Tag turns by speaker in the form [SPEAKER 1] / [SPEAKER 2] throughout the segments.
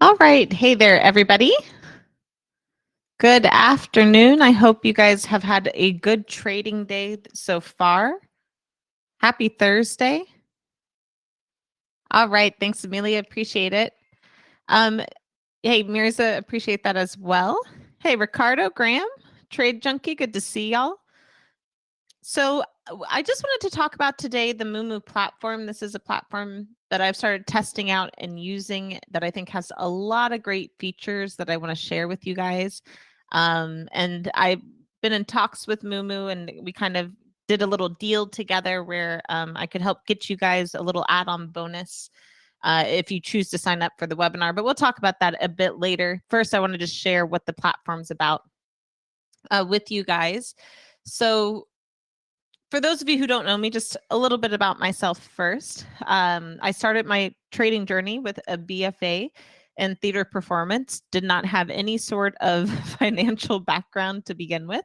[SPEAKER 1] All right. Hey there, everybody. Good afternoon. I hope you guys have had a good trading day so far. Happy Thursday. All right. Thanks, Amelia. Appreciate it. Um, hey, Mirza, appreciate that as well. Hey, Ricardo, Graham, Trade Junkie, good to see y'all. So I just wanted to talk about today the Moomoo platform. This is a platform that I've started testing out and using that I think has a lot of great features that I want to share with you guys. And I've been in talks with Moomoo, and we kind of did a little deal together where I could help get you guys a little add-on bonus if you choose to sign up for the webinar. But we'll talk about that a bit later. First, I want to just share what the platform's about with you guys. So for those of you who don't know me, just a little bit about myself first. I started my trading journey with a BFA in theater performance, did not have any sort of financial background to begin with.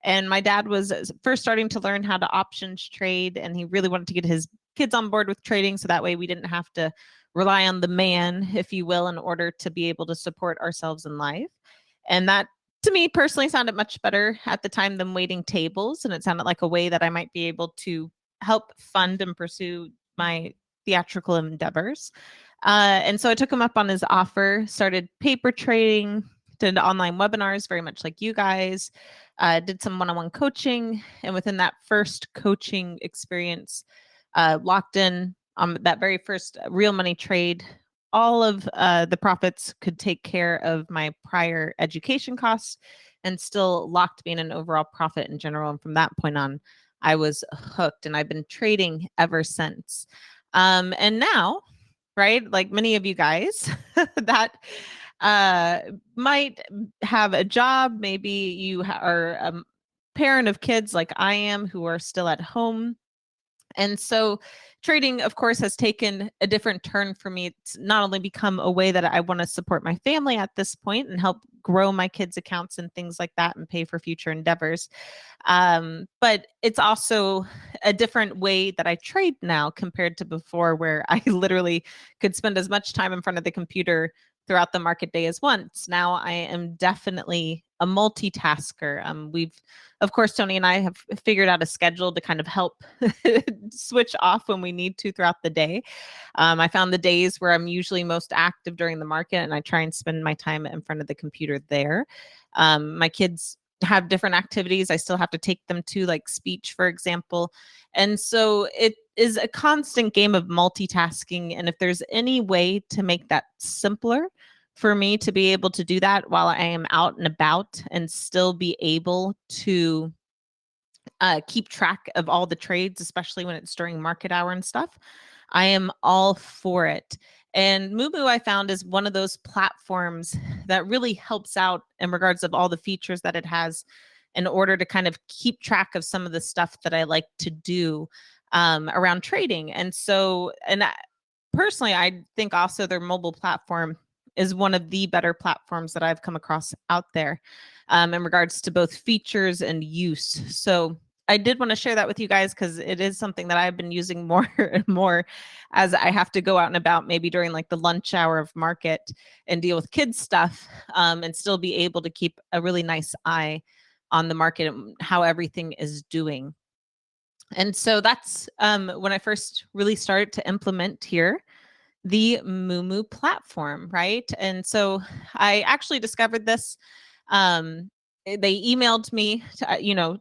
[SPEAKER 1] And my dad was first starting to learn how to options trade, and he really wanted to get his kids on board with trading so that way we didn't have to rely on the man, if you will, in order to be able to support ourselves in life. And that to me personally sounded much better at the time than waiting tables, and it sounded like a way that I might be able to help fund and pursue my theatrical endeavors. And so I took him up on his offer, started paper trading, did online webinars very much like you guys, did some one-on-one coaching, and within that first coaching experience, locked in on that very first real money trade. All of the profits could take care of my prior education costs and still locked me in an overall profit in general. And from that point on, I was hooked, and I've been trading ever since. And now, right, like many of you guys that might have a job, maybe you are a parent of kids like I am who are still at home. And so trading, of course, has taken a different turn for me. It's not only become a way that I want to support my family at this point and help grow my kids' accounts and things like that and pay for future endeavors, but it's also a different way that I trade now compared to before, where I literally could spend as much time in front of the computer throughout the market day as once. Now I am definitely a multitasker. We've, of course, Tony and I have figured out a schedule to kind of help switch off when we need to throughout the day. I found the days where I'm usually most active during the market, and I try and spend my time in front of the computer there. My kids have different activities I still have to take them to, like speech, for example. And so it is a constant game of multitasking. And if there's any way to make that simpler for me to be able to do that while I am out and about and still be able to keep track of all the trades, especially when it's during market hour and stuff, I am all for it. And Moomoo, I found, is one of those platforms that really helps out in regards of all the features that it has in order to kind of keep track of some of the stuff that I like to do around trading. And so, personally, I think also their mobile platform is one of the better platforms that I've come across out there in regards to both features and use. So I did want to share that with you guys because it is something that I've been using more and more as I have to go out and about, maybe during like the lunch hour of market and deal with kids stuff, and still be able to keep a really nice eye on the market and how everything is doing. And so that's when I first really started to implement here the Moomoo platform, right? And so I actually discovered this. They emailed me,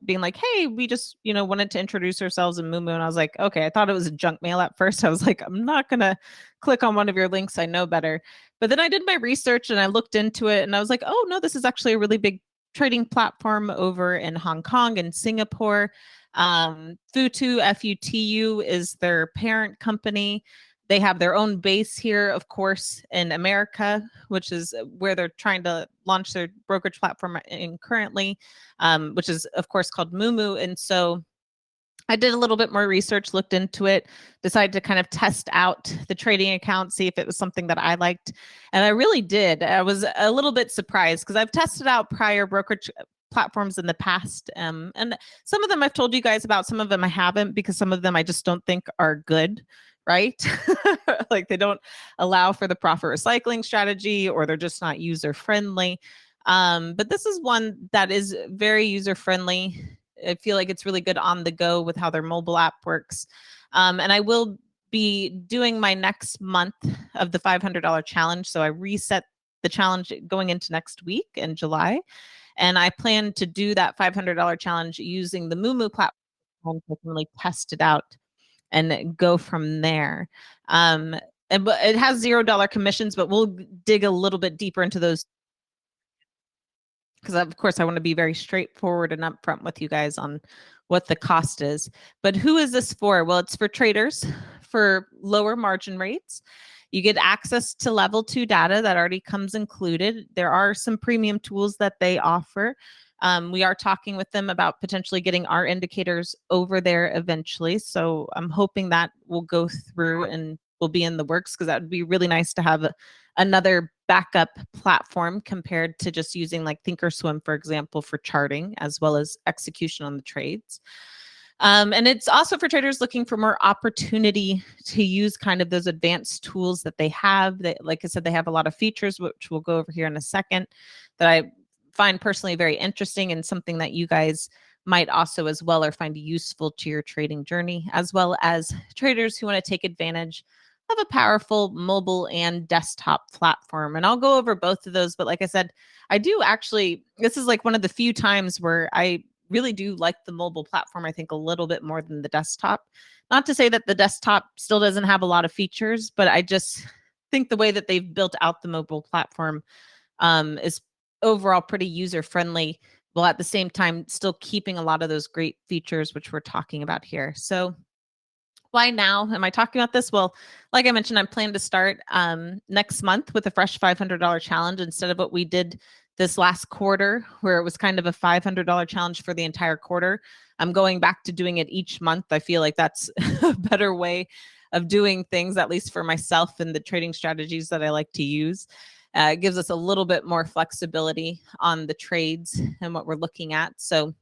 [SPEAKER 1] being like, "Hey, we just, wanted to introduce ourselves in Moomoo." And I was like, "Okay." I thought it was a junk mail at first. I was like, "I'm not gonna click on one of your links. I know better." But then I did my research and I looked into it, and I was like, "Oh no, this is actually a really big trading platform over in Hong Kong and Singapore." Futu, FUTU, is their parent company. They have their own base here, of course, in America, which is where they're trying to launch their brokerage platform in currently, which is, of course, called Moomoo. And so I did a little bit more research, looked into it, decided to kind of test out the trading account, see if it was something that I liked. And I really did. I was a little bit surprised because I've tested out prior brokerage platforms in the past. And some of them I've told you guys about, some of them I haven't, because some of them I just don't think are good right? Like they don't allow for the proper recycling strategy, or they're just not user friendly. But this is one that is very user friendly. I feel like it's really good on the go with how their mobile app works. And I will be doing my next month of the $500 challenge. So I reset the challenge going into next week in July. And I plan to do that $500 challenge using the Moomoo platform to really test it out and go from there. Um, but it has $0 commissions, but we'll dig a little bit deeper into those because of course I want to be very straightforward and upfront with you guys on what the cost is. But who is this for? Well, it's for traders for lower margin rates. You get access to level 2 data that already comes included. There are some premium tools that they offer. We are talking with them about potentially getting our indicators over there eventually. So I'm hoping that will go through and will be in the works, because that would be really nice to have another backup platform compared to just using like Thinkorswim, for example, for charting as well as execution on the trades. And it's also for traders looking for more opportunity to use kind of those advanced tools that they have. That, like I said, they have a lot of features, which we'll go over here in a second, that I find personally very interesting and something that you guys might also as well or find useful to your trading journey, as well as traders who want to take advantage of a powerful mobile and desktop platform. And I'll go over both of those. But like I said, I do actually, this is like one of the few times where I really do like the mobile platform, I think, a little bit more than the desktop. Not to say that the desktop still doesn't have a lot of features, but I just think the way that they've built out the mobile platform is overall pretty user friendly, while at the same time still keeping a lot of those great features which we're talking about here. So why now am I talking about this? Well, like I mentioned, I'm planning to start next month with a fresh $500 challenge instead of what we did this last quarter, where it was kind of a $500 challenge for the entire quarter. I'm going back to doing it each month. I feel like that's a better way of doing things, at least for myself and the trading strategies that I like to use. It gives us a little bit more flexibility on the trades and what we're looking at. So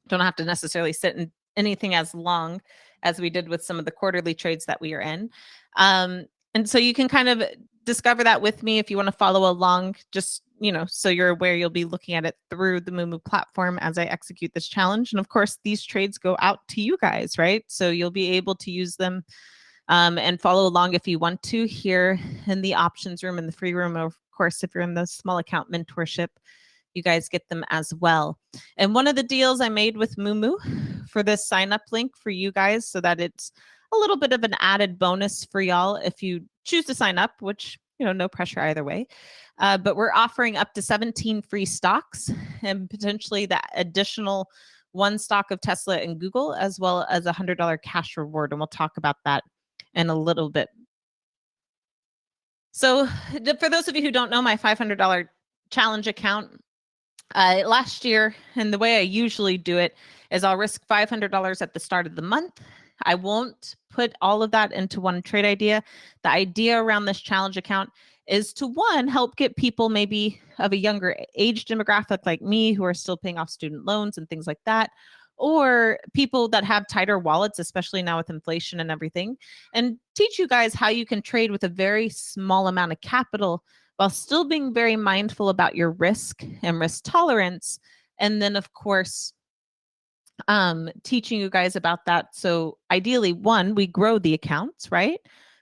[SPEAKER 1] don't have to necessarily sit in anything as long as we did with some of the quarterly trades that we are in. And so you can kind of discover that with me if you want to follow along, just, so you're aware you'll be looking at it through the Moomoo platform as I execute this challenge. And of course, these trades go out to you guys, right? So you'll be able to use them and follow along if you want to here in the options room, in the free room. Of course, if you're in the small account mentorship, you guys get them as well. And one of the deals I made with Moomoo for this sign up link for you guys, so that it's a little bit of an added bonus for y'all if you choose to sign up, which, no pressure either way. But we're offering up to 17 free stocks and potentially that additional one stock of Tesla and Google, as well as a $100 cash reward. And we'll talk about that in a little bit. So for those of you who don't know, my $500 challenge account, last year, and the way I usually do it is I'll risk $500 at the start of the month. I won't put all of that into one trade idea. The idea around this challenge account is to, one, help get people maybe of a younger age demographic like me who are still paying off student loans and things like that, or people that have tighter wallets, especially now with inflation and everything, and teach you guys how you can trade with a very small amount of capital while still being very mindful about your risk and risk tolerance. And then, of course, teaching you guys about that. So ideally, one, we grow the accounts, right?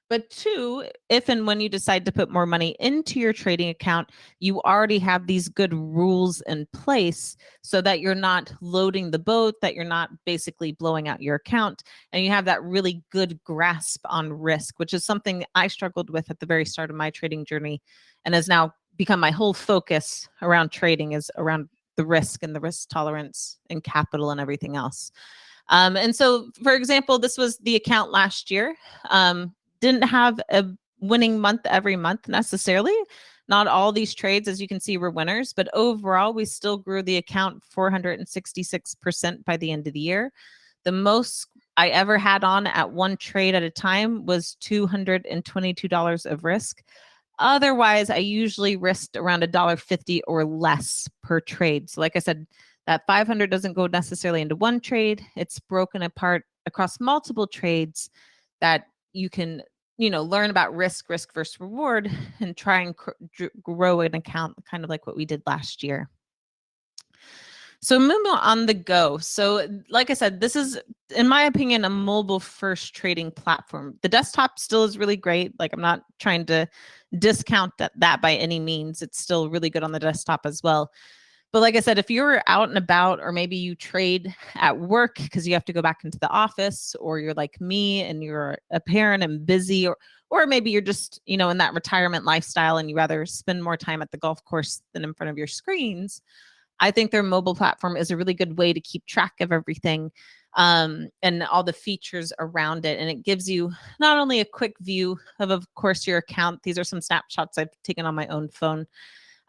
[SPEAKER 1] But two, if and when you decide to put more money into your trading account, you already have these good rules in place so that you're not loading the boat, that you're not basically blowing out your account, and you have that really good grasp on risk, which is something I struggled with at the very start of my trading journey and has now become my whole focus around trading, is around the risk and the risk tolerance and capital and everything else. And so, for example, this was the account last year. Didn't have a winning month every month necessarily. Not all these trades, as you can see, were winners, but overall, we still grew the account 466% by the end of the year. The most I ever had on at one trade at a time was $222 of risk. Otherwise, I usually risked around $1.50 or less per trade. So like I said, that 500 doesn't go necessarily into one trade. It's broken apart across multiple trades that you can, learn about risk versus reward, and try and grow an account, kind of like what we did last year. So Moomoo on the go. So like I said, this is, in my opinion, a mobile first trading platform. The desktop still is really great. Like, I'm not trying to discount that by any means. It's still really good on the desktop as well. But like I said, if you're out and about, or maybe you trade at work because you have to go back into the office, or you're like me and you're a parent and busy, or maybe you're just, in that retirement lifestyle and you rather spend more time at the golf course than in front of your screens, I think their mobile platform is a really good way to keep track of everything, and all the features around it. And it gives you not only a quick view of course, your account. These are some snapshots I've taken on my own phone.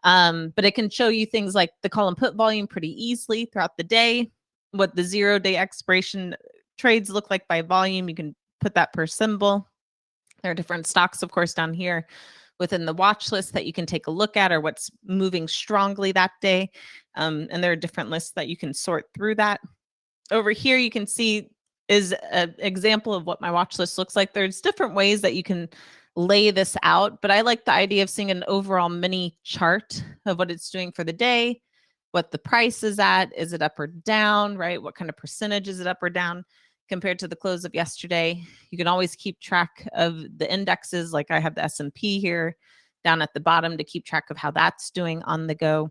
[SPEAKER 1] But it can show you things like the call and put volume pretty easily throughout the day, what the 0-day expiration trades look like by volume. You can put that per symbol. There are different stocks, of course, down here within the watch list that you can take a look at, or what's moving strongly that day. And there are different lists that you can sort through that. Over here, you can see is an example of what my watch list looks like. There's different ways that you can lay this out, but I like the idea of seeing an overall mini chart of what it's doing for the day, what the price is at, is it up or down, right? What kind of percentage is it up or down compared to the close of yesterday? You can always keep track of the indexes. Like, I have the S&P here down at the bottom to keep track of how that's doing on the go.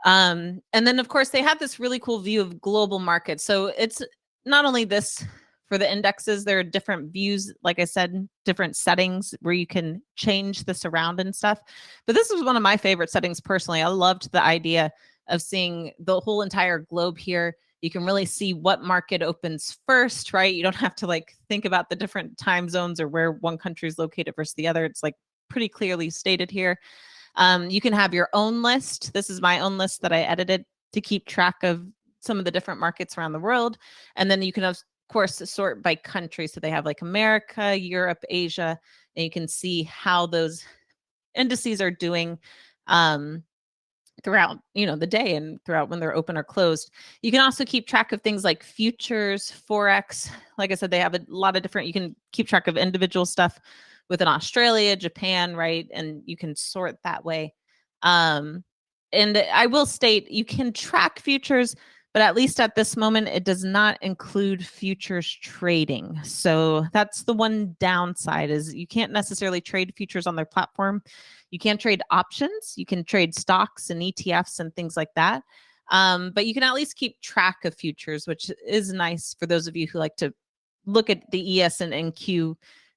[SPEAKER 1] And then, of course, they have this really cool view of global markets. So it's not only this for the indexes, there are different views, like I said, different settings where you can change this around and stuff. But this was one of my favorite settings personally. I loved the idea of seeing the whole entire globe here. You can really see what market opens first, right? You don't have to like think about the different time zones or where one country is located versus the other. It's like pretty clearly stated here. You can have your own list. This is my own list that I edited to keep track of some of the different markets around the world. And then you can, of course, sort by country. So they have like America, Europe, Asia, and you can see how those indices are doing throughout, the day and throughout when they're open or closed. You can also keep track of things like futures, Forex. Like I said, they have a lot of different, you can keep track of individual stuff within Australia, Japan, right? And you can sort that way. And I will state, you can track futures, but at least at this moment, it does not include futures trading. So that's the one downside, is you can't necessarily trade futures on their platform. You can trade options. You can trade stocks and ETFs and things like that. But you can at least keep track of futures, which is nice for those of you who like to look at the ES and NQ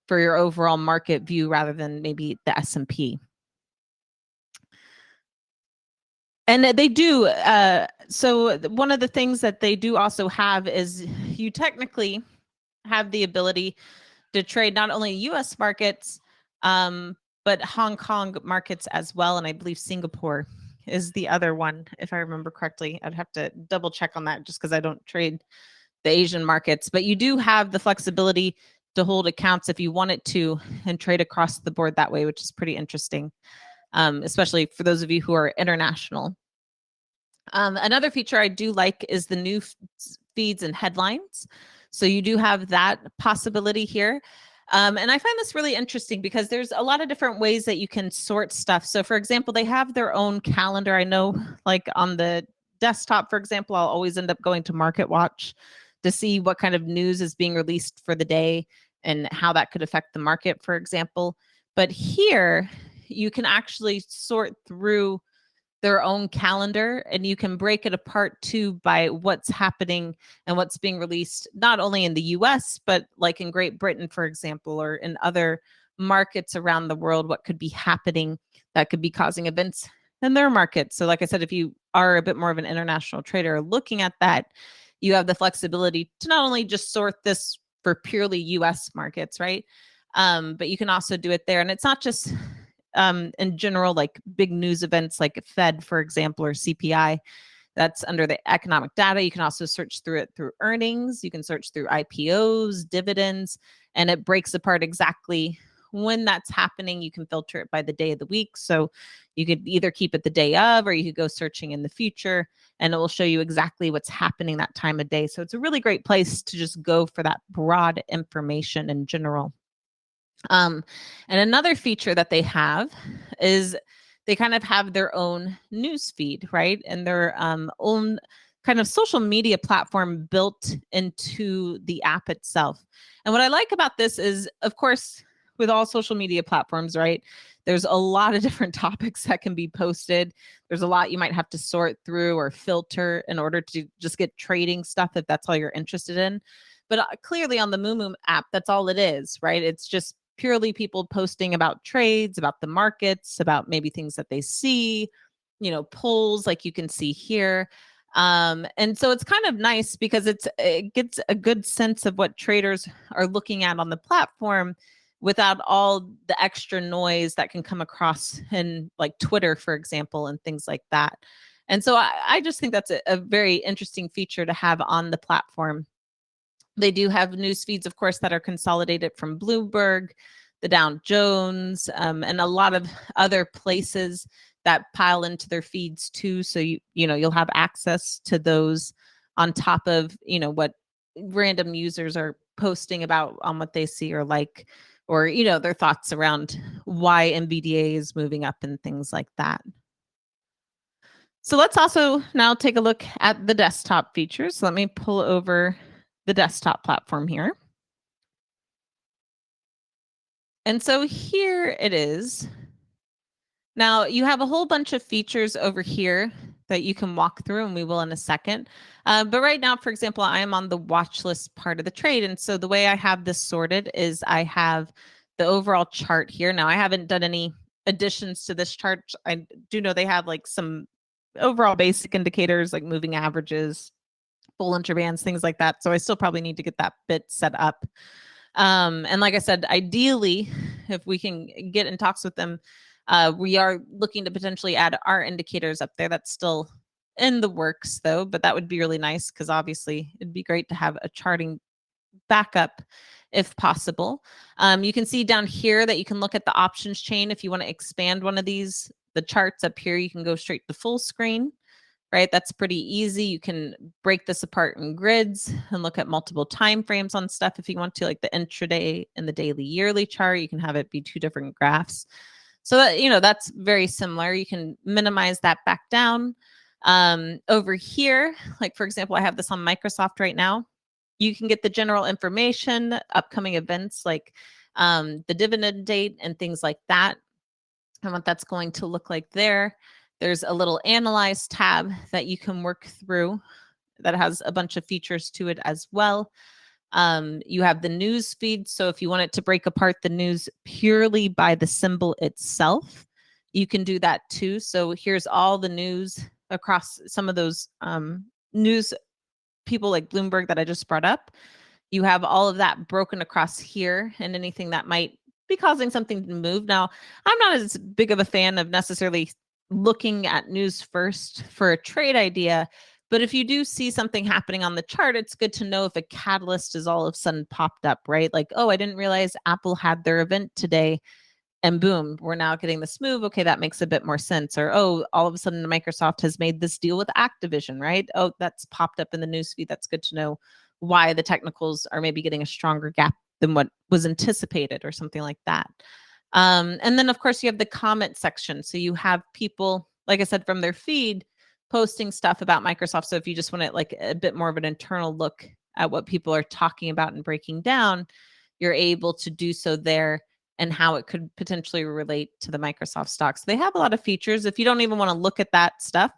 [SPEAKER 1] for your overall market view rather than maybe the S&P. And they do. So one of the things that they do also have is you technically have the ability to trade not only US markets, but Hong Kong markets as well. And I believe Singapore is the other one, if I remember correctly. I'd have to double check on that just because I don't trade the Asian markets. But you do have the flexibility to hold accounts if you wanted to and trade across the board that way, which is pretty interesting, especially for those of you who are international. Another feature I do like is the new feeds and headlines. So you do have that possibility here. And I find this really interesting because there's a lot of different ways that you can sort stuff. So for example, they have their own calendar. I know, like on the desktop, for example, I'll always end up going to Market Watch to see what kind of news is being released for the day and how that could affect the market, for example. But here you can actually sort through their own calendar, and you can break it apart too by what's happening and what's being released, not only in the US, but like in Great Britain, for example, or in other markets around the world, what could be happening that could be causing events in their markets. So like I said, if you are a bit more of an international trader looking at that, you have the flexibility to not only just sort this for purely US markets, right? But you can also do it there. And it's not just in general, like big news events like Fed, for example, or CPI. That's under the economic data. You can also search through it through earnings. You can search through IPOs, dividends, and it breaks apart exactly when that's happening. You can filter it by the day of the week. So you could either keep it the day of, or you could go searching in the future, and it will show you exactly what's happening that time of day. So it's a really great place to just go for that broad information in general. Um, and another feature that they have is they kind of have their own news feed, right? And their own kind of social media platform built into the app itself. And what I like about this is, of course, with all social media platforms, right? There's a lot of different topics that can be posted. There's a lot you might have to sort through or filter in order to just get trading stuff if that's all you're interested in. But clearly on the Moomoo app, that's all it is, right? It's just purely people posting about trades, about the markets, about maybe things that they see, polls like you can see here. And so it's kind of nice because it gets a good sense of what traders are looking at on the platform without all the extra noise that can come across in like Twitter, for example, and things like that. And so I just think that's a very interesting feature to have on the platform. They do have news feeds, of course, that are consolidated from Bloomberg, the Dow Jones, and a lot of other places that pile into their feeds too. So you'll have access to those on top of what random users are posting about on what they see or like, or their thoughts around why NVDA is moving up and things like that. So let's also now take a look at the desktop features. So let me pull over the desktop platform here. And so here it is. Now you have a whole bunch of features over here that you can walk through, and we will in a second. But right now, for example, I am on the watch list part of the trade. And so the way I have this sorted is I have the overall chart here. Now I haven't done any additions to this chart. I do know they have like some overall basic indicators like moving averages, Bollinger Bands, things like that. So I still probably need to get that bit set up. And like I said, ideally, if we can get in talks with them, we are looking to potentially add our indicators up there. That's still in the works though, but that would be really nice because obviously it'd be great to have a charting backup if possible. You can see down here that you can look at the options chain. If you want to expand one of these, the charts up here, you can go straight to full screen. Right, that's pretty easy. You can break this apart in grids and look at multiple time frames on stuff if you want to, like the intraday and the daily yearly chart. You can have it be two different graphs. So that that's very similar. You can minimize that back down. Over here, like for example, I have this on Microsoft right now. You can get the general information, upcoming events like the dividend date and things like that, and what that's going to look like there. There's a little analyze tab that you can work through that has a bunch of features to it as well. You have the news feed. So if you want it to break apart the news purely by the symbol itself, you can do that too. So here's all the news across some of those news people like Bloomberg that I just brought up. You have all of that broken across here and anything that might be causing something to move. Now, I'm not as big of a fan of necessarily looking at news first for a trade idea. But if you do see something happening on the chart, it's good to know if a catalyst is all of a sudden popped up, right? Like, oh, I didn't realize Apple had their event today. And boom, we're now getting this move. Okay, that makes a bit more sense. Or, oh, all of a sudden Microsoft has made this deal with Activision, right? Oh, that's popped up in the newsfeed. That's good to know why the technicals are maybe getting a stronger gap than what was anticipated or something like that. And then, of course, you have the comment section. So you have people, like I said, from their feed posting stuff about Microsoft. So if you just want to like a bit more of an internal look at what people are talking about and breaking down, you're able to do so there and how it could potentially relate to the Microsoft stocks. They have a lot of features. If you don't even want to look at that stuff,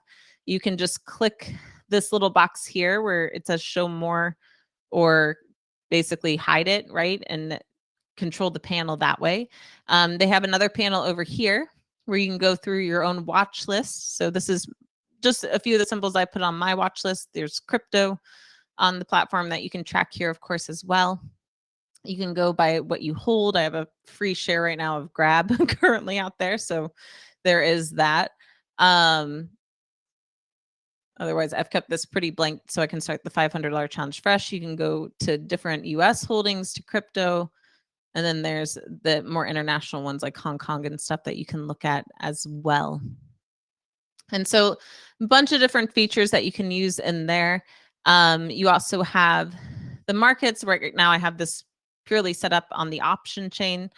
[SPEAKER 1] you can just click this little box here where it says show more or basically hide it, right? And control the panel that way. They have another panel over here where you can go through your own watch list. So this is just a few of the symbols I put on my watch list. There's crypto on the platform that you can track here, of course, as well. You can go by what you hold. I have a free share right now of Grab currently out there. So there is that. Otherwise, I've kept this pretty blank so I can start the $500 challenge fresh. You can go to different US holdings, to crypto. And then there's the more international ones like Hong Kong and stuff that you can look at as well. And so a bunch of different features that you can use in there. You also have the markets. Right now I have this purely set up on the option chain.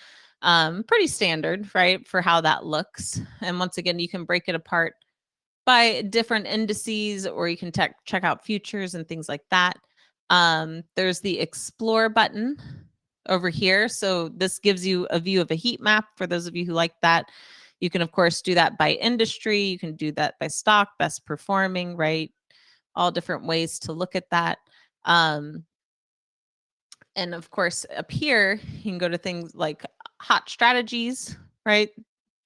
[SPEAKER 1] Pretty standard, right, for how that looks. And once again, you can break it apart by different indices, or you can check out futures and things like that. There's the explore button over here. So this gives you a view of a heat map for those of you who like that. You can, of course, do that by industry. You can do that by stock, best performing, right? All different ways to look at that. And of course, up here, you can go to things like hot strategies, right?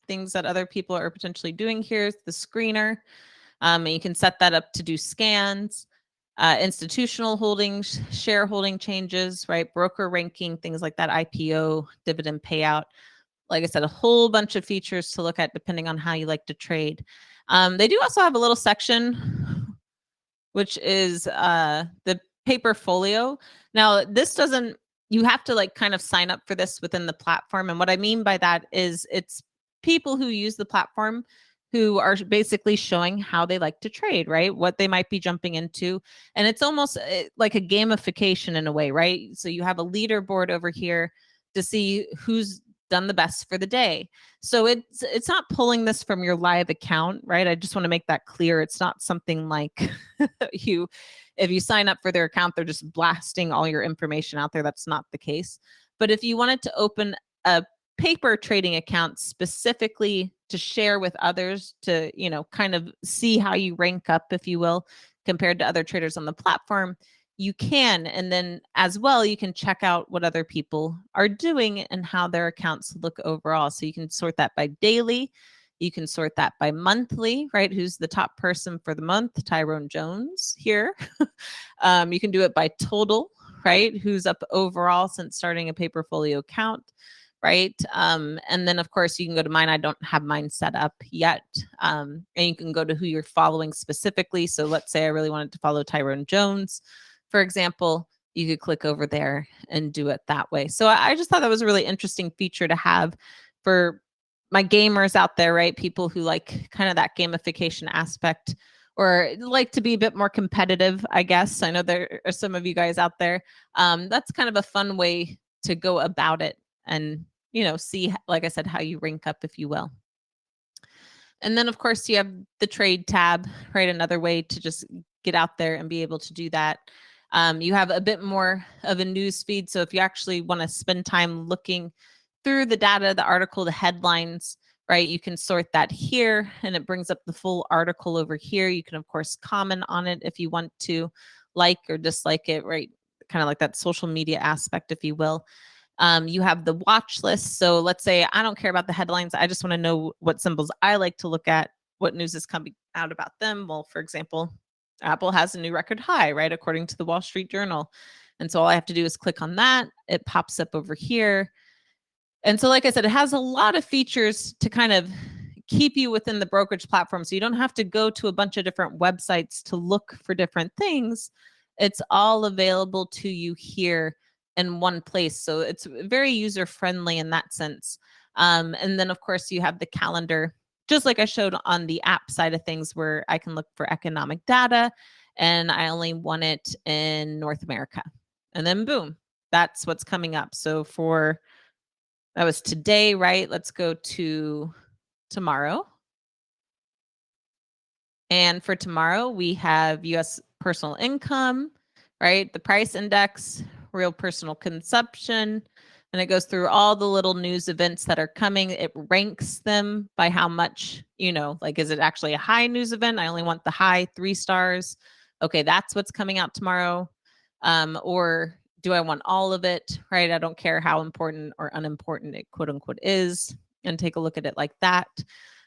[SPEAKER 1] Things that other people are potentially doing. Here's the screener. And you can set that up to do scans, institutional holdings, shareholding changes, right? Broker ranking, things like that, IPO, dividend payout. Like I said, a whole bunch of features to look at depending on how you like to trade. They do also have a little section, which is the paper folio. Now, this doesn't, you have to like kind of sign up for this within the platform. And what I mean by that is it's people who use the platform who are basically showing how they like to trade, right? What they might be jumping into. And it's almost like a gamification in a way, right? So you have a leaderboard over here to see who's done the best for the day. So it's not pulling this from your live account, right? I just want to make that clear. It's not something like if you sign up for their account, they're just blasting all your information out there. That's not the case. But if you wanted to open a paper trading account specifically to share with others, to, you know, kind of see how you rank up, if you will, compared to other traders on the platform, you can. And then as well, you can check out what other people are doing and how their accounts look overall. So you can sort that by daily. You can sort that by monthly, right? Who's the top person for the month? Tyrone Jones here. You can do it by total, right? Who's up overall since starting a Paperfolio account, right? And then, of course, you can go to mine. I don't have mine set up yet. And you can go to who you're following specifically. So let's say I really wanted to follow Tyrone Jones, for example. You could click over there and do it that way. So I just thought that was a really interesting feature to have for my gamers out there, right? People who like kind of that gamification aspect, or like to be a bit more competitive, I guess. I know there are some of you guys out there. That's kind of a fun way to go about it and, you know, see, like I said, how you rank up, if you will. And then, of course, you have the trade tab, right? Another way to just get out there and be able to do that. You have a bit more of a news feed. So if you actually want to spend time looking through the data, the article, the headlines, right, you can sort that here and it brings up the full article over here. You can, of course, comment on it if you want to, like or dislike it, right? Kind of like that social media aspect, if you will. You have the watch list. So let's say I don't care about the headlines. I just want to know what symbols I like to look at, what news is coming out about them. Well, for example, Apple has a new record high, right? According to the Wall Street Journal. And so all I have to do is click on that. It pops up over here. And so, like I said, it has a lot of features to kind of keep you within the brokerage platform. So you don't have to go to a bunch of different websites to look for different things. It's all available to you here in one place. So it's very user friendly in that sense. And then, of course, you have the calendar, just like I showed on the app side of things, where I can look for economic data and I only want it in North America. And then boom, that's what's coming up. So for that was today, right? Let's go to tomorrow. And for tomorrow, we have US personal income, right? The price index, real personal consumption, and it goes through all the little news events that are coming. It ranks them by how much, you know, like, is it actually a high news event? I only want the high 3 stars. Okay, that's what's coming out tomorrow. Or do I want all of it, right? I don't care how important or unimportant it quote unquote is, and take a look at it like that.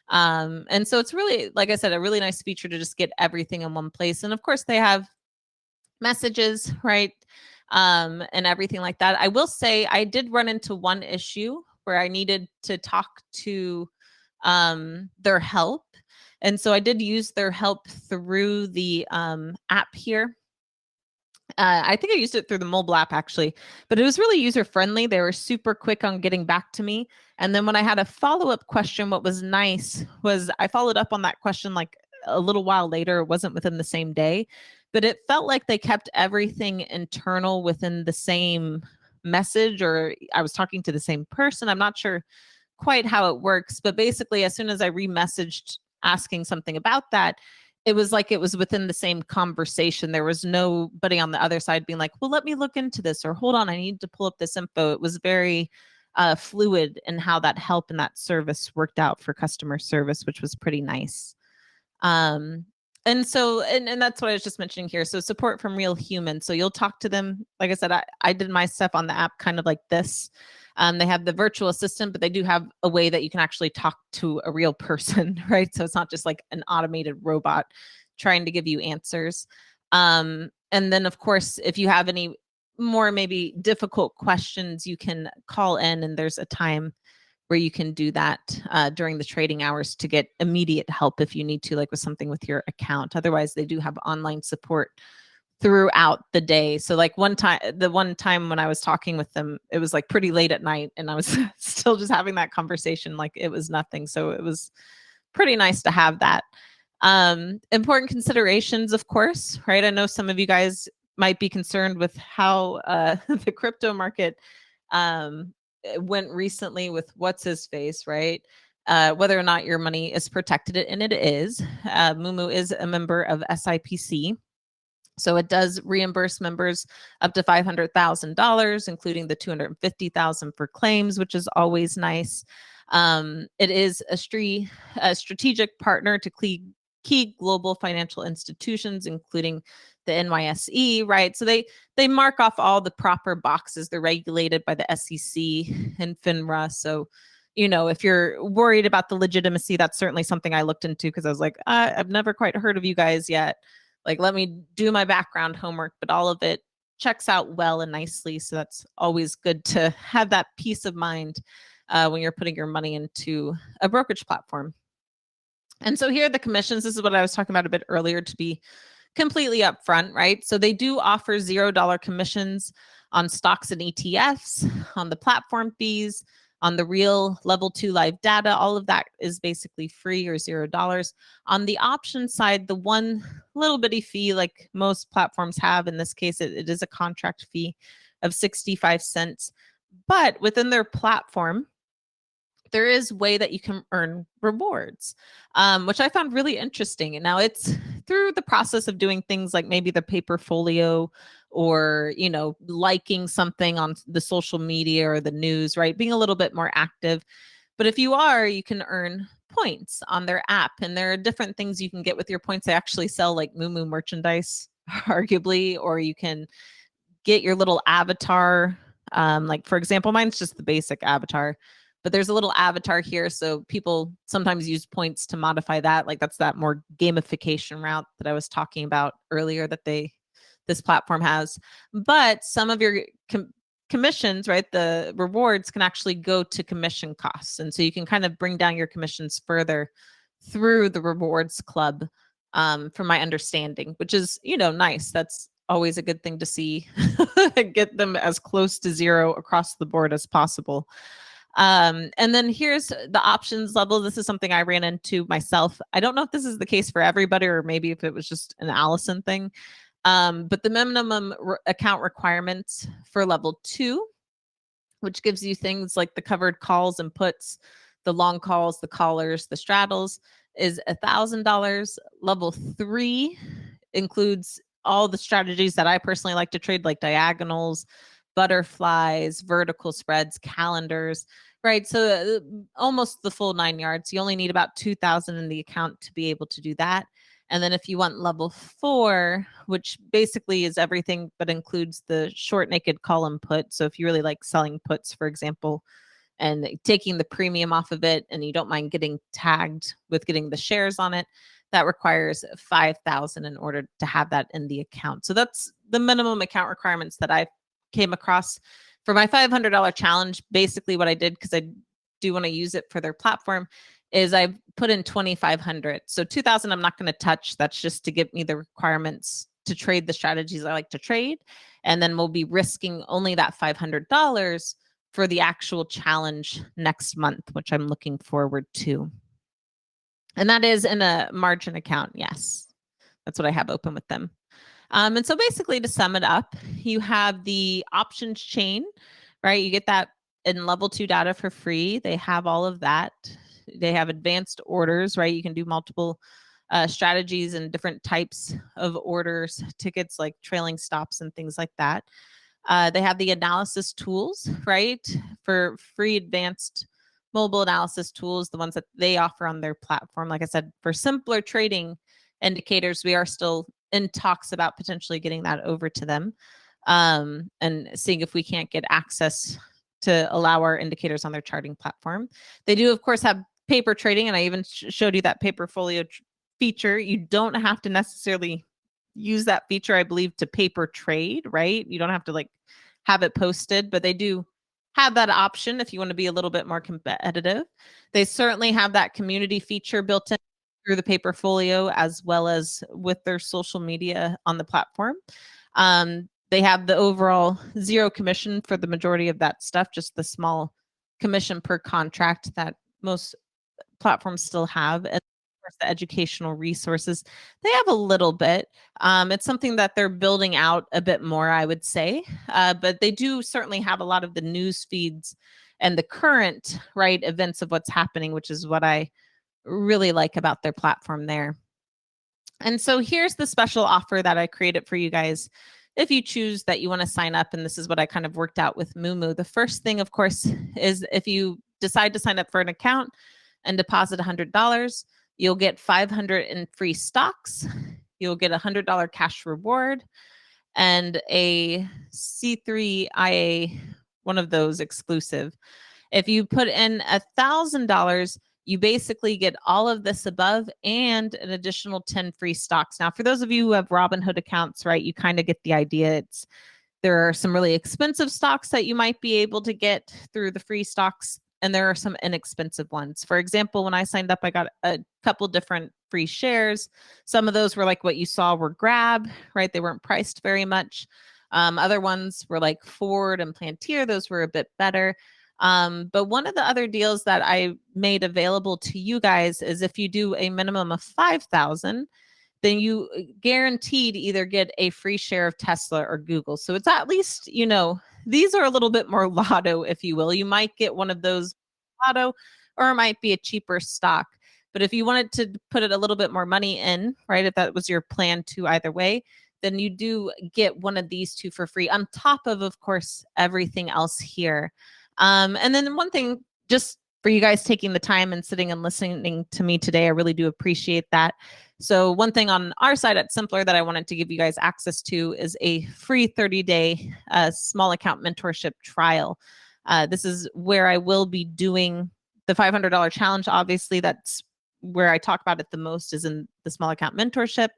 [SPEAKER 1] And so it's really, like I said, a really nice feature to just get everything in one place. And of course they have messages, right? And everything like that. I will say I did run into one issue where I needed to talk to their help. And so I did use their help through the app here. I think I used it through the mobile app actually, but it was really user friendly. They were super quick on getting back to me. And then when I had a follow-up question, what was nice was I followed up on that question like a little while later. It wasn't within the same day, but it felt like they kept everything internal within the same message or I was talking to the same person. I'm not sure quite how it works, but basically, as soon as I re-messaged asking something about that, it was like it was within the same conversation. There was nobody on the other side being like, well, let me look into this, or hold on, I need to pull up this info. It was very fluid in how that help and that service worked out for customer service, which was pretty nice. And so, and that's what I was just mentioning here. So support from real humans. So you'll talk to them. Like I said, I did my stuff on the app kind of like this. They have the virtual assistant, but they do have a way that you can actually talk to a real person, right? So it's not just like an automated robot trying to give you answers. And then, of course, if you have any more maybe difficult questions, you can call in, and there's a time where you can do that during the trading hours to get immediate help if you need to, like with something with your account. Otherwise, they do have online support throughout the day. So like the one time when I was talking with them, it was like pretty late at night and I was still just having that conversation like it was nothing. So it was pretty nice to have that. Important considerations, of course, right? I know some of you guys might be concerned with how the crypto market went recently with what's his face, right? Whether or not your money is protected, and it is. Moomoo is a member of SIPC. So it does reimburse members up to $500,000, including the $250,000 for claims, which is always nice. It is a strategic partner to key global financial institutions, including the NYSE, right? So they mark off all the proper boxes. They're regulated by the SEC and FINRA. So, if you're worried about the legitimacy, that's certainly something I looked into because I was like, I've never quite heard of you guys yet. Like, let me do my background homework, but all of it checks out well and nicely. So that's always good to have that peace of mind when you're putting your money into a brokerage platform. And so here are the commissions. This is what I was talking about a bit earlier, to be completely upfront, right? So they do offer $0 commissions on stocks and ETFs, on the platform fees, on the real level 2 live data. All of that is basically free or $0. On the option side, the one little bitty fee like most platforms have, in this case, it is a contract fee of 65 cents. But within their platform, there is a way that you can earn rewards, which I found really interesting. And now it's through the process of doing things like maybe the paper folio or, liking something on the social media or the news, right? Being a little bit more active. But if you are, you can earn points on their app. And there are different things you can get with your points. They actually sell like Moomoo merchandise, arguably, or you can get your little avatar. Like, for example, mine's just the basic avatar. But there's a little avatar here. So people sometimes use points to modify that. Like that's that more gamification route that I was talking about earlier that this platform has. But some of your commissions, right, the rewards can actually go to commission costs. And so you can kind of bring down your commissions further through the rewards club, from my understanding, which is, nice. That's always a good thing to see. Get them as close to zero across the board as possible. And then here's the options level. This is something I ran into myself. I don't know if this is the case for everybody or maybe if it was just an Allison thing. But the minimum account requirements for level 2, which gives you things like the covered calls and puts, the long calls, the callers, the straddles, is $1,000. Level 3 includes all the strategies that I personally like to trade, like diagonals, butterflies, vertical spreads, calendars, right? So almost the full 9 yards. You only need about 2,000 in the account to be able to do that. And then if you want level 4, which basically is everything but includes the short naked call and put. So if you really like selling puts, for example, and taking the premium off of it, and you don't mind getting tagged with getting the shares on it, that requires 5,000 in order to have that in the account. So that's the minimum account requirements that I came across for my $500 challenge. Basically what I did, because I do want to use it for their platform, is I put in 2,500. So 2,000 I'm not going to touch. That's just to give me the requirements to trade the strategies I like to trade. And then we'll be risking only that $500 for the actual challenge next month, which I'm looking forward to. And that is in a margin account. Yes, that's what I have open with them. And so basically, to sum it up, you have the options chain, right? You get that in level 2 data for free. They have all of that. They have advanced orders, right? You can do multiple strategies and different types of orders, tickets like trailing stops and things like that. They have the analysis tools, right? For free advanced mobile analysis tools, the ones that they offer on their platform. Like I said, for simpler trading indicators, we are still in talks about potentially getting that over to them, and seeing if we can't get access to allow our indicators on their charting platform. They do, of course, have paper trading, and I even showed you that paper folio feature. You don't have to necessarily use that feature, I believe, to paper trade, right? You don't have to like have it posted, but they do have that option if you want to be a little bit more competitive. They certainly have that community feature built in through the paper folio, as well as with their social media on the platform. They have the overall zero commission for the majority of that stuff, just the small commission per contract that most platforms still have. And of course, the educational resources, they have a little bit. It's something that they're building out a bit more, I would say. But they do certainly have a lot of the news feeds and the current right events of what's happening, which is what I really like about their platform there. And so here's the special offer that I created for you guys. If you choose that you want to sign up, and this is what I kind of worked out with Moomoo. The first thing, of course, is if you decide to sign up for an account and deposit $100, you'll get 500 in free stocks. You'll get a $100 cash reward and a C3IA, one of those exclusive. If you put in $1,000, you basically get all of this above and an additional 10 free stocks. Now, for those of you who have Robinhood accounts, right, you kind of get the idea. There are some really expensive stocks that you might be able to get through the free stocks, and there are some inexpensive ones. For example, when I signed up, I got a couple different free shares. Some of those were like what you saw were Grab, right? They weren't priced very much. Other ones were like Ford and Plantier. Those were a bit better. But one of the other deals that I made available to you guys is if you do a minimum of 5,000, then you guaranteed either get a free share of Tesla or Google. So it's at least, these are a little bit more lotto, if you will. You might get one of those lotto, or it might be a cheaper stock. But if you wanted to put it a little bit more money in, right, if that was your plan to either way, then you do get one of these two for free on top of course, everything else here. And then one thing, just for you guys taking the time and sitting and listening to me today, I really do appreciate that. So one thing on our side at Simpler that I wanted to give you guys access to is a free 30-day small account mentorship trial. This is where I will be doing the $500 challenge. Obviously, that's where I talk about it the most, is in the small account mentorship.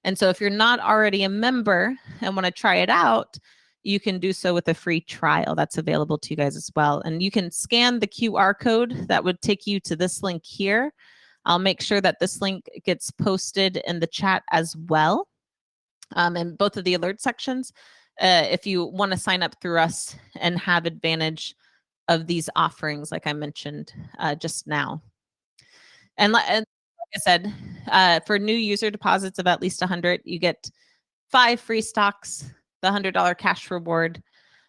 [SPEAKER 1] And so if you're not already a member and want to try it out, you can do so with a free trial that's available to you guys as well. And you can scan the QR code that would take you to this link here. I'll make sure that this link gets posted in the chat as well, in both of the alert sections, if you want to sign up through us and have advantage of these offerings, like I mentioned just now. And like I said, for new user deposits of at least 100, you get 5 free stocks, the $100 cash reward.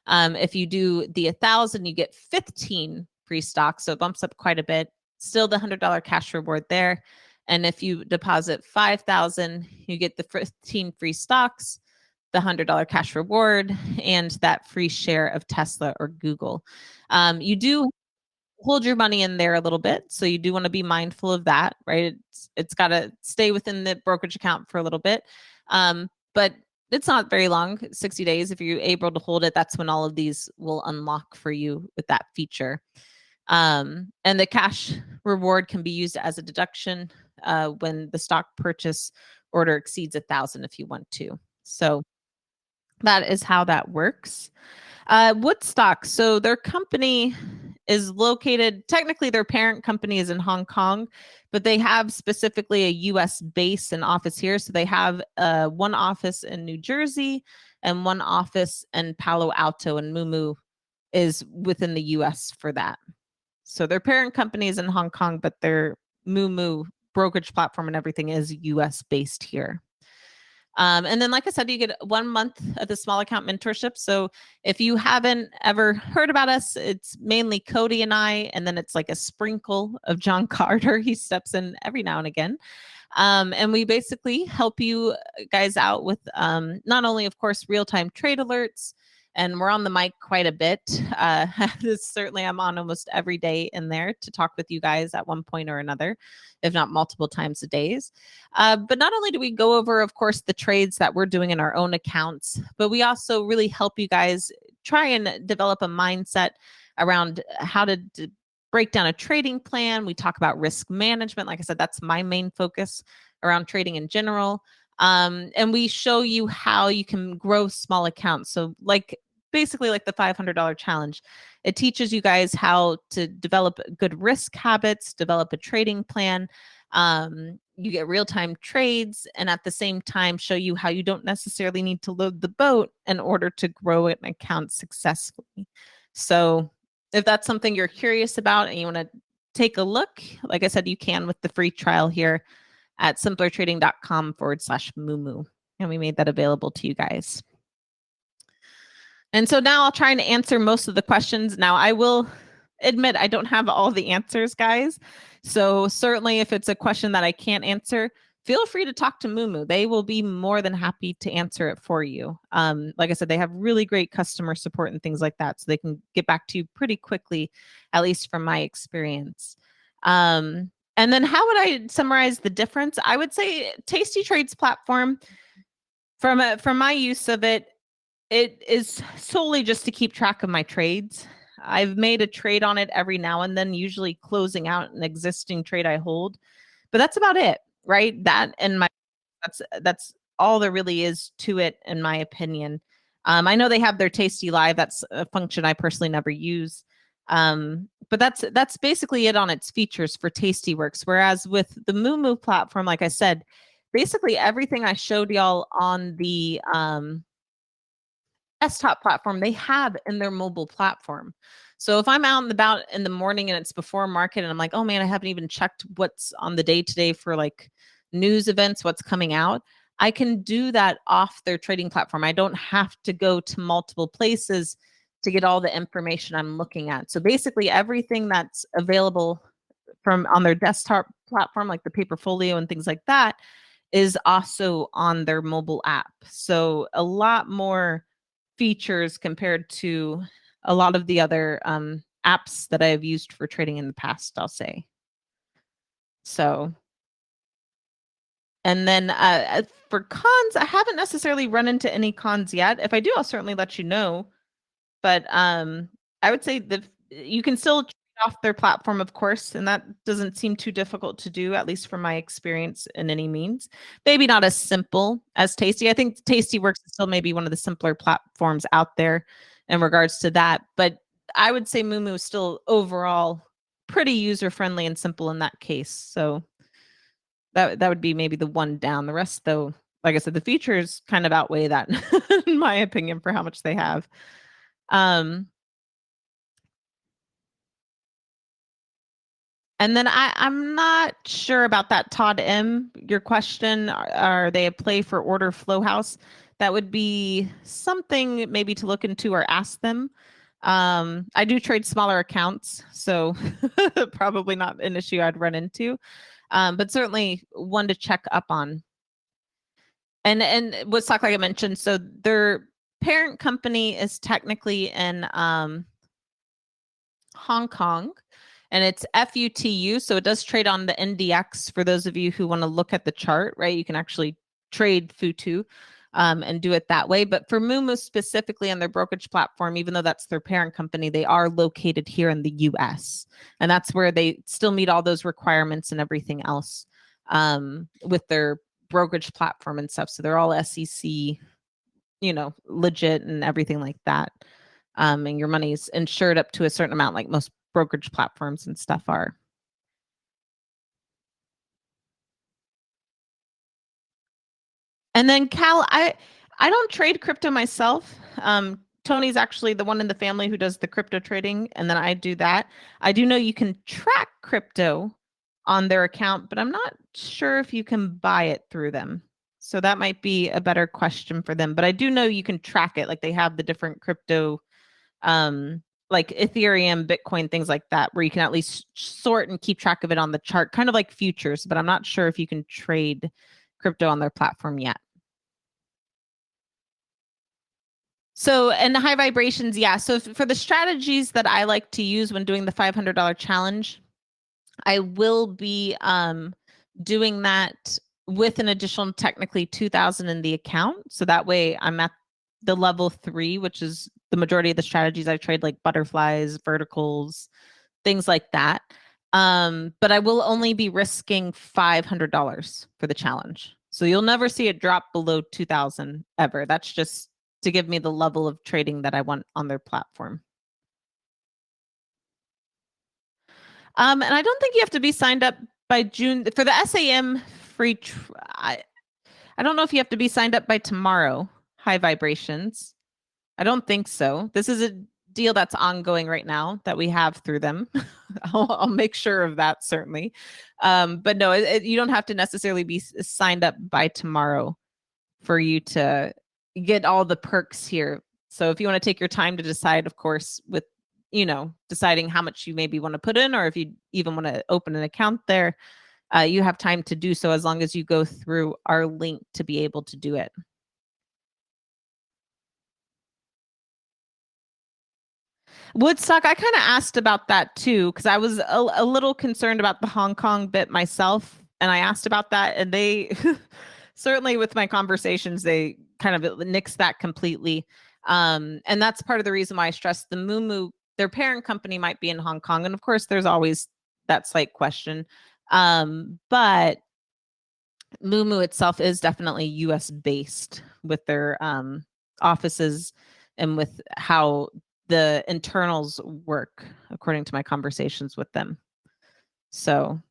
[SPEAKER 1] If you do the 1,000, you get 15 free stocks, so it bumps up quite a bit. Still the $100 cash reward there. And if you deposit 5,000, you get the 15 free stocks, the $100 cash reward, and that free share of Tesla or Google. You do hold your money in there a little bit, so you do want to be mindful of that, right? It's got to stay within the brokerage account for a little bit, but it's not very long, 60 days. If you're able to hold it, that's when all of these will unlock for you with that feature. And the cash reward can be used as a deduction when the stock purchase order exceeds 1,000 if you want to. So that is how that works. Woodstock, so their company is located, technically their parent company is in Hong Kong, but they have specifically a US base and office here. So they have one office in New Jersey and one office in Palo Alto, and Moomoo is within the US for that. So their parent company is in Hong Kong, but their Moomoo brokerage platform and everything is US based here. And then, like I said, you get 1 month of the small account mentorship. So if you haven't ever heard about us, it's mainly Cody and I, and then it's like a sprinkle of John Carter. He steps in every now and again. And we basically help you guys out with not only, of course, real-time trade alerts, and we're on the mic quite a bit. Certainly, I'm on almost every day in there to talk with you guys at one point or another, if not multiple times a day. But not only do we go over, of course, the trades that we're doing in our own accounts, but we also really help you guys try and develop a mindset around how to break down a trading plan. We talk about risk management. Like I said, that's my main focus around trading in general. And we show you how you can grow small accounts. So, like, basically like the $500 challenge, it teaches you guys how to develop good risk habits, develop a trading plan. You get real-time trades, and at the same time show you how you don't necessarily need to load the boat in order to grow an account successfully. So if that's something you're curious about and you want to take a look, like I said, you can with the free trial here at simplertrading.com/Moomoo. And we made that available to you guys. And so now I'll try and answer most of the questions. Now, I will admit I don't have all the answers, guys. So certainly if it's a question that I can't answer, feel free to talk to Moomoo. They will be more than happy to answer it for you. Like I said, they have really great customer support and things like that. So they can get back to you pretty quickly, at least from my experience. And then how would I summarize the difference? I would say Tasty Trades platform, from my use of it, it is solely just to keep track of my trades. I've made a trade on it every now and then, usually closing out an existing trade I hold, but that's about it, right? That and my that's all there really is to it, in my opinion. I know they have their Tasty Live. That's a function I personally never use. But that's basically it on its features for Tastyworks. Whereas with the Moomoo platform, like I said, basically everything I showed y'all on the desktop platform, they have in their mobile platform. So if I'm out and about in the morning and it's before market and I'm like, oh man, I haven't even checked what's on the day today for like news events, what's coming out, I can do that off their trading platform. I don't have to go to multiple places to get all the information I'm looking at. So basically everything that's available from on their desktop platform, like the Paperfolio and things like that, is also on their mobile app. So a lot more features compared to a lot of the other apps that I have used for trading in the past, I'll say. So, and then for cons, I haven't necessarily run into any cons yet. If I do, I'll certainly let you know. But I would say that you can still trade off their platform, of course, and that doesn't seem too difficult to do, at least from my experience in any means. Maybe not as simple as Tasty. I think Tastyworks is still maybe one of the simpler platforms out there in regards to that. But I would say Moomoo is still overall pretty user friendly and simple in that case. So that would be maybe the one down. The rest, though, like I said, the features kind of outweigh that, in my opinion, for how much they have. And then I'm not sure about that, Todd M. Your question, are they a play for order flow house? That would be something maybe to look into or ask them. I do trade smaller accounts, so probably not an issue I'd run into, but certainly one to check up on. And with stock, like I mentioned, so their parent company is technically in Hong Kong, and it's FUTU. So it does trade on the NDX for those of you who want to look at the chart, right? You can actually trade FUTU and do it that way. But for Moomoo specifically on their brokerage platform, even though that's their parent company, they are located here in the US. And that's where they still meet all those requirements and everything else with their brokerage platform and stuff. So they're all SEC, legit and everything like that. And your money's insured up to a certain amount, like most brokerage platforms and stuff are. And then Cal, I don't trade crypto myself. Tony's actually the one in the family who does the crypto trading, and then I do that. I do know you can track crypto on their account, but I'm not sure if you can buy it through them. So that might be a better question for them. But I do know you can track it. Like they have the different crypto, like Ethereum, Bitcoin, things like that, where you can at least sort and keep track of it on the chart, kind of like futures. But I'm not sure if you can trade crypto on their platform yet. So, and the high vibrations, yeah. So for the strategies that I like to use when doing the $500 challenge, I will be doing that with an additional technically 2,000 in the account. So that way I'm at the level 3, which is the majority of the strategies I trade, like butterflies, verticals, things like that. But I will only be risking $500 for the challenge. So you'll never see it drop below 2,000 ever. That's just to give me the level of trading that I want on their platform. And I don't think you have to be signed up by June for the SAM free. I don't know if you have to be signed up by tomorrow. High vibrations. I don't think so. This is a deal that's ongoing right now that we have through them. I'll make sure of that certainly. But no, you don't have to necessarily be signed up by tomorrow for you to get all the perks here. So if you want to take your time to decide, of course, with deciding how much you maybe want to put in, or if you even want to open an account there, you have time to do so as long as you go through our link to be able to do it. Woodstock, I kind of asked about that too, because I was a little concerned about the Hong Kong bit myself. And I asked about that, and they certainly with my conversations, they kind of nixed that completely. And that's part of the reason why I stressed the Moomoo, their parent company might be in Hong Kong. And of course, there's always that slight question. But Moomoo itself is definitely US based with their offices and with how the internals work, according to my conversations with them. So,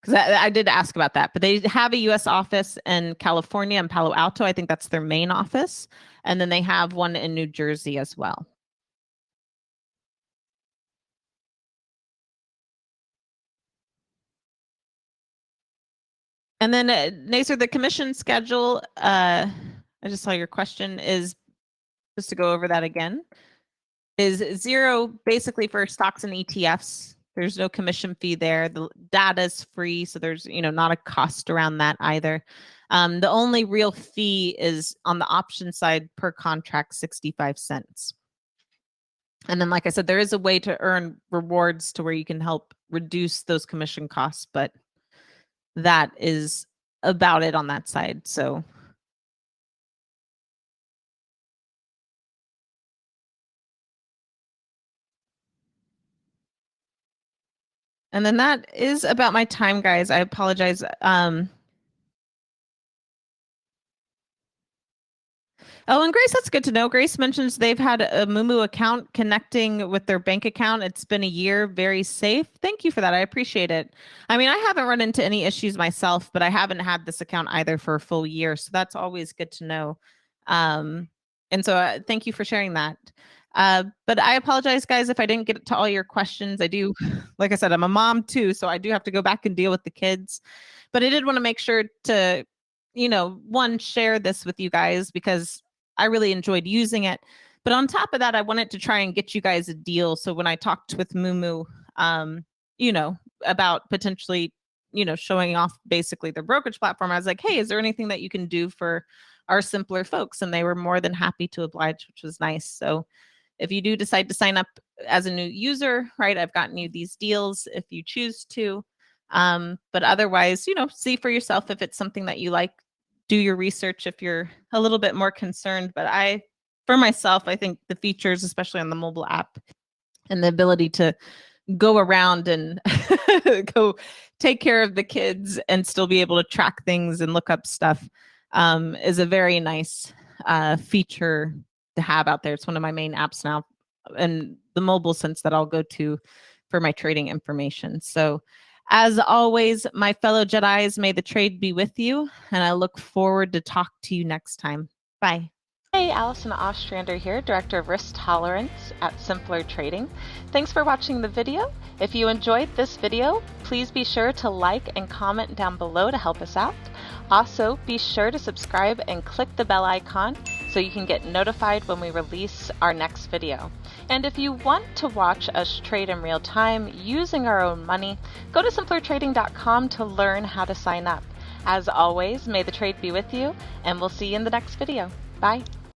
[SPEAKER 1] because I did ask about that, but they have a US office in California and Palo Alto. I think that's their main office. And then they have one in New Jersey as well. And then, Naser, the commission schedule, I just saw your question, is just to go over that again, is 0 basically for stocks and ETFs. There's no commission fee there. The data is free, so there's not a cost around that either. The only real fee is on the option side per contract, 65 cents. And then, like I said, there is a way to earn rewards to where you can help reduce those commission costs, but that is about it on that side. So and then that is about my time, guys. I apologize. Oh, and Grace, that's good to know. Grace mentions they've had a Moomoo account connecting with their bank account. It's been a year, very safe. Thank you for that. I appreciate it. I mean, I haven't run into any issues myself, but I haven't had this account either for a full year. So that's always good to know. And so thank you for sharing that. But I apologize, guys, if I didn't get to all your questions. I do, like I said, I'm a mom too, so I do have to go back and deal with the kids. But I did want to make sure to, one, share this with you guys because I really enjoyed using it. But on top of that, I wanted to try and get you guys a deal. So when I talked with Moomoo, about potentially, showing off basically their brokerage platform, I was like, hey, is there anything that you can do for our simpler folks? And they were more than happy to oblige, which was nice. So if you do decide to sign up as a new user, right, I've gotten you these deals if you choose to. But otherwise, see for yourself if it's something that you like. Do your research if you're a little bit more concerned. But for myself, I think the features, especially on the mobile app, and the ability to go around and go take care of the kids and still be able to track things and look up stuff is a very nice feature to have out there. It's one of my main apps now, and the mobile sense that I'll go to for my trading information. So as always, my fellow Jedis, may the trade be with you, and I look forward to talk to you next time. Bye. Hey, Allison Ostrander here, Director of Risk Tolerance at Simpler Trading. Thanks for watching the video. If you enjoyed this video, please be sure to like and comment down below to help us out.
[SPEAKER 2] Also, be sure to subscribe and click the bell icon so you can get notified when we release our next video. And if you want to watch us trade in real time using our own money, go to simplertrading.com to learn how to sign up. As always, may the trade be with you, and we'll see you in the next video. Bye.